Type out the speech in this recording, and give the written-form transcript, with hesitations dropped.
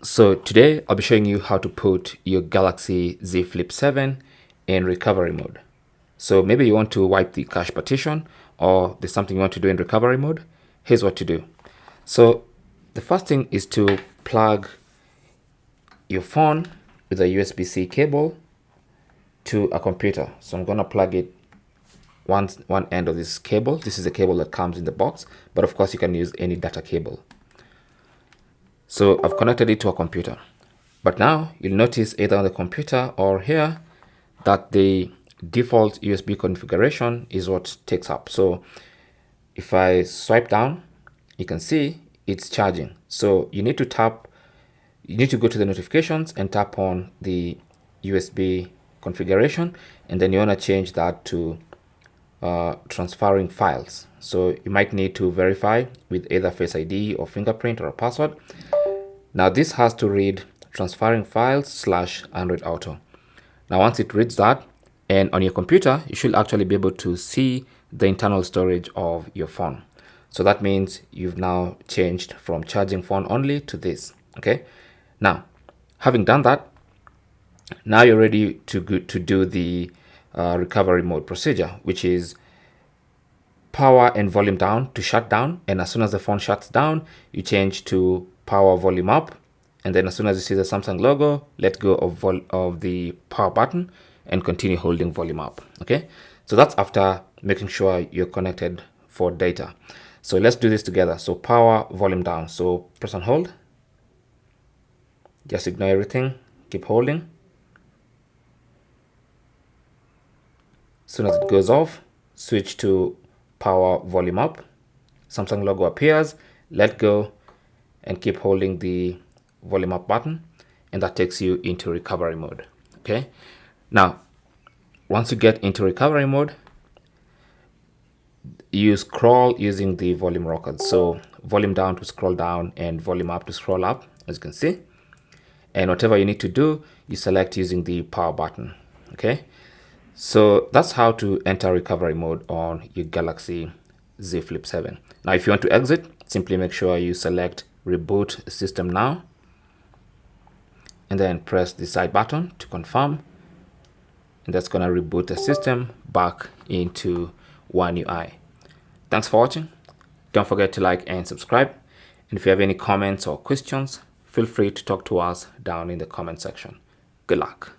So today I'll be showing you how to put your Galaxy Z Flip 7 in recovery mode. So maybe you want to wipe the cache partition, or there's something you want to do in recovery mode. Here's what to do. So the first thing is to plug your phone with a USB-C cable to a computer. So I'm going to plug it one end of this cable. This is the cable that comes in the box, but of course you can use any data cable. So I've connected it to a computer, but now you'll notice either on the computer or here that the default USB configuration is what takes up. So if I swipe down, you can see it's charging. So you need to go to the notifications and tap on the USB configuration, and then you want to change that to transferring files. So you might need to verify with either Face ID or fingerprint or a password. Now this has to read transferring files / Android Auto. Now once it reads that, and on your computer, you should actually be able to see the internal storage of your phone. So that means you've now changed from charging phone only to this. Okay. Now, having done that, now you're ready to do the recovery mode procedure, which is power and volume down to shut down. And as soon as the phone shuts down, you change to power volume up. And then as soon as you see the Samsung logo, let go of the power button and continue holding volume up. Okay, so that's after making sure you're connected for data. So let's do this together. So power volume down. So press and hold. Just ignore everything. Keep holding. As soon as it goes off, switch to power volume up. Samsung logo appears. Let go and keep holding the volume up button, and that takes you into recovery mode. Okay, now once you get into recovery mode, you scroll using the volume rockers. So volume down to scroll down and volume up to scroll up, as you can see. And whatever you need to do, you select using the power button. Okay, so that's how to enter recovery mode on your Galaxy Z Flip 7. Now if you want to exit, simply make sure you select reboot system now, and then press the side button to confirm, and that's going to reboot the system back into One UI. Thanks for watching. Don't forget to like and subscribe, and if you have any comments or questions, feel free to talk to us down in the comment section. Good luck.